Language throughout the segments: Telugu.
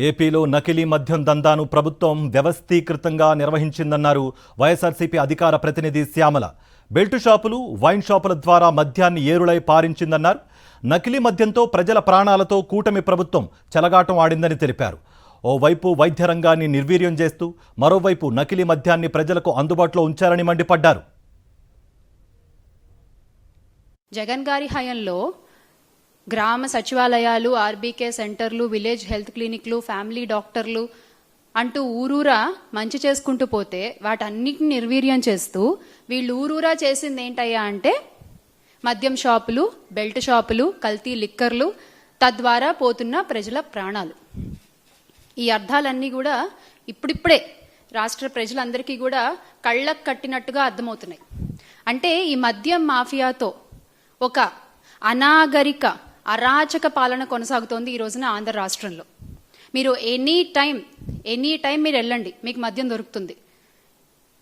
ఏపీలో నకిలీ మద్యం దందాను ప్రభుత్వం వ్యవస్థీకృతంగా నిర్వహించిందన్నారు వైఎస్ఆర్సీపీ అధికార ప్రతినిధి శ్యామల. బెల్ట్ షాపులు, వైన్ షాపుల ద్వారా మద్యాన్ని ఏరులై పారించిందన్నారు. నకిలీ మద్యంతో ప్రజల ప్రాణాలతో కూటమి ప్రభుత్వం చెలగాటం ఆడిందని తెలిపారు. ఓవైపు వైద్య రంగాన్ని నిర్వీర్యం చేస్తూ మరోవైపు నకిలీ మద్యాన్ని ప్రజలకు అందుబాటులో ఉంచారని మండిపడ్డారు. జగన్ గారి హయాంలో గ్రామ సచివాలయాలు, ఆర్బీకే సెంటర్లు, విలేజ్ హెల్త్ క్లినిక్లు, ఫ్యామిలీ డాక్టర్లు అంటూ ఊరూరా మంచి చేసుకుంటూ పోతే వాటన్నిటిని నిర్వీర్యం చేస్తూ వీళ్ళు ఊరూరా చేసింది ఏంటయ్యా అంటే మద్యం షాపులు, బెల్ట్ షాపులు, కల్తీ లిక్కర్లు, తద్వారా పోతున్న ప్రజల ప్రాణాలు. ఈ అర్థాలన్నీ కూడా ఇప్పుడిప్పుడే రాష్ట్ర ప్రజలందరికీ కూడా కళ్ళకు కట్టినట్టుగా అర్థమవుతున్నాయి. అంటే ఈ మద్యం మాఫియాతో ఒక అనాగరిక అరాచక పాలన కొనసాగుతోంది ఈ రోజున ఆంధ్ర రాష్ట్రంలో. మీరు ఎనీ టైం మీరు వెళ్ళండి, మీకు మద్యం దొరుకుతుంది.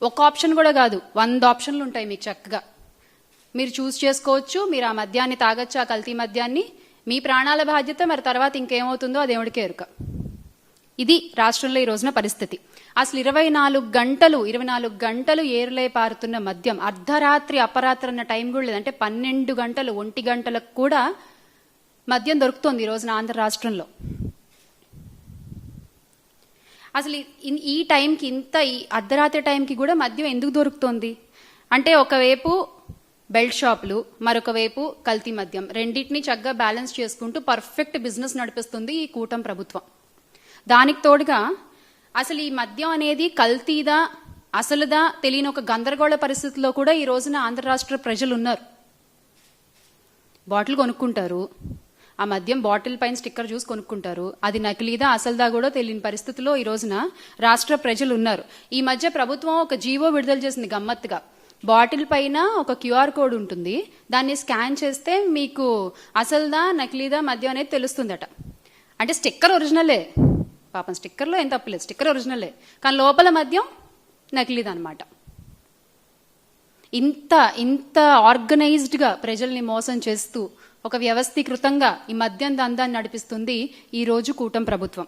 ఒక ఆప్షన్ కూడా కాదు, 100 ఆప్షన్లు ఉంటాయి మీకు. చక్కగా మీరు చూస్ చేసుకోవచ్చు. మీరు ఆ మద్యాన్ని తాగొచ్చు, ఆ కల్తీ మద్యాన్ని. మీ ప్రాణాల బాధ్యత. మరి తర్వాత ఇంకేమవుతుందో ఆ దేవుడికే ఎరుక. ఇది రాష్ట్రంలో ఈ రోజున పరిస్థితి. అసలు 24 గంటలు ఏరులై పారుతున్న మద్యం, అర్ధరాత్రి అపరాత్రి అన్న టైం కూడా లేదు. అంటే 12 గంటలు, 1 గంటలకు కూడా మద్యం దొరుకుతుంది ఈ రోజున ఆంధ్ర రాష్ట్రంలో. అసలు ఈ టైంకి, ఈ అర్ధరాత్రి టైంకి కూడా మద్యం ఎందుకు దొరుకుతోంది అంటే, ఒకవైపు బెల్ట్ షాపులు, మరొక వైపు కల్తీ మద్యం, రెండింటినీ చక్కగా బ్యాలెన్స్ చేసుకుంటూ పర్ఫెక్ట్ బిజినెస్ నడిపిస్తుంది ఈ కూటమి ప్రభుత్వం. దానికి తోడుగా అసలు ఈ మద్యం అనేది కల్తీదా అసలుదా తెలియని ఒక గందరగోళ పరిస్థితిలో కూడా ఈ రోజున ఆంధ్ర రాష్ట్ర ప్రజలు ఉన్నారు. బాటిల్ కొనుక్కుంటారు, ఆ మద్యం బాటిల్ పైన స్టిక్కర్ చూసి కొనుక్కుంటారు. అది నకిలీదా అసలుదా కూడా తెలియని పరిస్థితిలో ఈ రోజున రాష్ట్ర ప్రజలు ఉన్నారు. ఈ మధ్య ప్రభుత్వం ఒక జీవో విడుదల చేసింది గమ్మత్తుగా. బాటిల్ పైన ఒక క్యూఆర్ కోడ్ ఉంటుంది, దాన్ని స్కాన్ చేస్తే మీకు అసలుదా నకిలీదా మద్యం అనేది తెలుస్తుందట. అంటే స్టిక్కర్ ఒరిజినలే, పాపం స్టిక్కర్లో ఏం తప్పలేదు, స్టిక్కర్ ఒరిజినలే, కానీ లోపల మద్యం నకిలీదన్నమాట. ఇంత ఆర్గనైజ్డ్గా ప్రజల్ని మోసం చేస్తూ ఒక వ్యవస్థీకృతంగా ఈ మద్యం దందాన్ని నడిపిస్తుంది ఈ రోజు కూటమి ప్రభుత్వం.